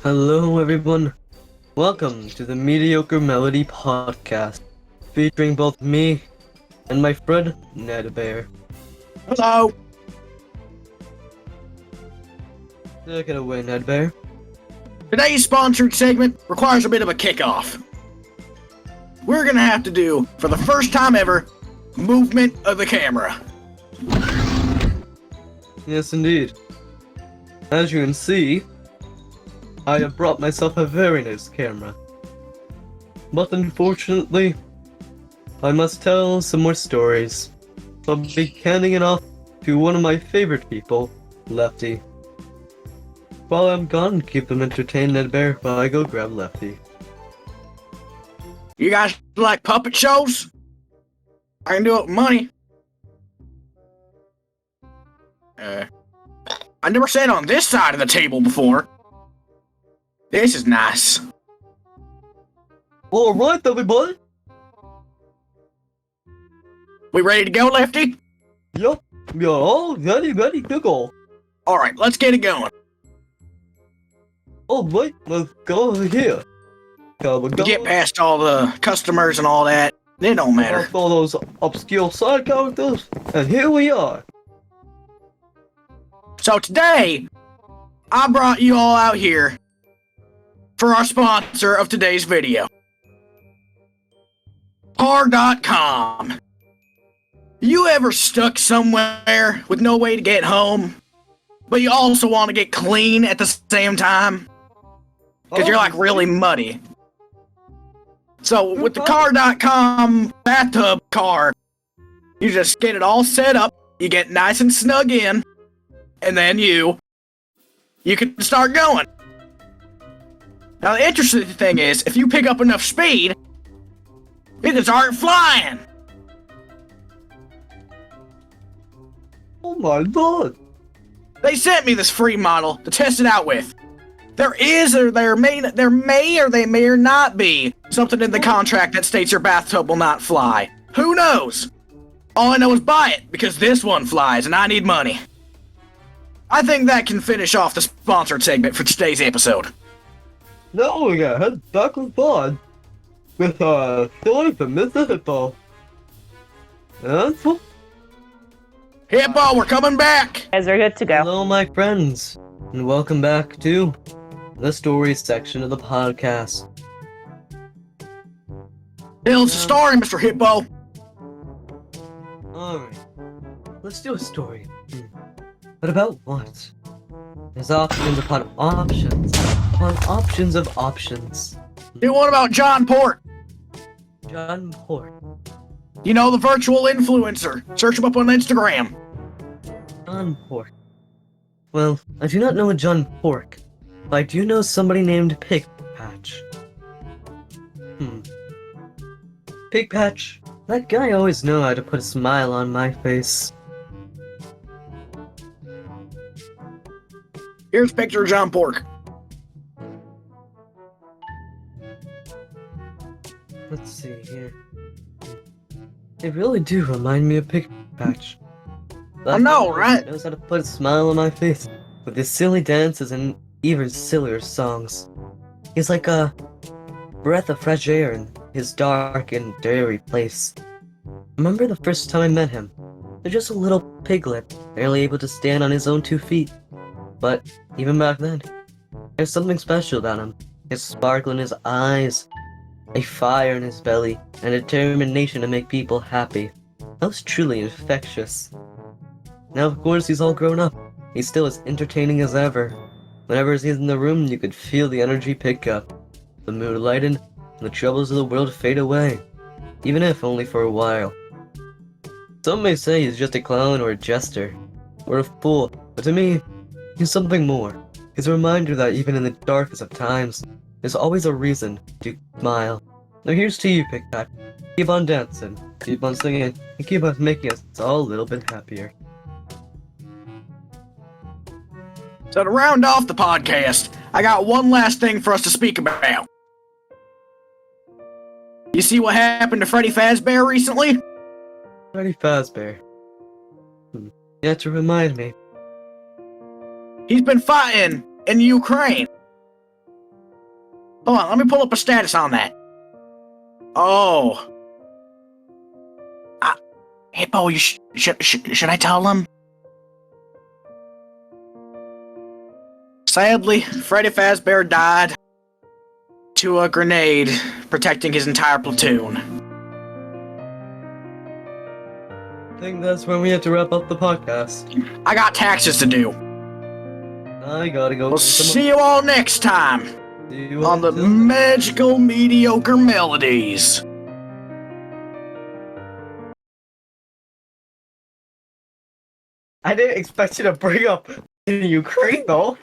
Hello everyone, welcome to the Mediocre Melody podcast, featuring both me and my friend Ned Bear. Hello! Take it away, Ned Bear. Today's sponsored segment requires a bit of a kickoff. We're gonna have to do, for the first time ever, movement of the camera. Yes indeed. As you can see, I have brought myself a very nice camera. But unfortunately, I must tell some more stories. So I'll be handing it off to one of my favorite people, Lefty. While I'm gone, keep them entertained, Ned Bear, while I go grab Lefty. You guys like puppet shows? I can do it with money. I never sat on this side of the table before. This is nice. Alright, everybody! We ready to go, Lefty? Yup, we are all ready to go. Alright, let's get it going. Alright, let's go here. We get past all the customers and all that. It don't matter. Past all those obscure side characters, and here we are. So today, I brought you all out here for our sponsor of today's video. Car.com. You ever stuck somewhere with no way to get home, but you also want to get clean at the same time? Because you're like really muddy. So with the Car.com bathtub car, you just get it all set up, you get nice and snug in, and then you can start going. Now the interesting thing is, if you pick up enough speed, you can start flying. Oh my god. They sent me this free model to test it out with. There may or they may or not be something in the contract that states your bathtub will not fly. Who knows? All I know is buy it, because this one flies and I need money. I think that can finish off the sponsored segment for today's episode. Now we gotta head back on board with story from Mr. Hippo. Hippo, we're coming back! Guys are good to go. Hello my friends, and welcome back to the stories section of the podcast. Tell us a story, Mr. Hippo. Alright, let's do a story. But about what? There's options upon options of options. Hey, what about John Port? John Port. You know, the virtual influencer. Search him up on Instagram. John Pork. Well, I do not know a John Pork, but I do know somebody named Pigpatch. Pigpatch, that guy always knew how to put a smile on my face. Here's a picture of John Pork. Let's see here. They really do remind me of Pigpatch. I know, right? Knows how to put a smile on my face with his silly dances and even sillier songs. He's like a breath of fresh air in his dark and dreary place. Remember the first time I met him? They're just a little piglet, barely able to stand on his own 2 feet. But even back then, there's something special about him. His sparkle in his eyes, a fire in his belly, and a determination to make people happy. That was truly infectious. Now of course he's all grown up. He's still as entertaining as ever. Whenever he's in the room, you could feel the energy pick up. The mood lighten, and the troubles of the world fade away. Even if only for a while. Some may say he's just a clown or a jester, or a fool, but to me, he's something more. He's a reminder that even in the darkest of times, there's always a reason to smile. Now here's to you, Pigpat. Keep on dancing, keep on singing, and keep on making us all a little bit happier. So to round off the podcast, I got one last thing for us to speak about. You see what happened to Freddy Fazbear recently? Freddy Fazbear. You have to remind me. He's been fighting in Ukraine. Hold on, let me pull up a status on that. Oh. Hippo, should I tell him? Sadly, Freddy Fazbear died to a grenade protecting his entire platoon. I think that's when we have to wrap up the podcast. I got taxes to do. I gotta go. We'll see you all next time See you on the until- magical Mediocre Melodies. I didn't expect you to bring up Ukraine though.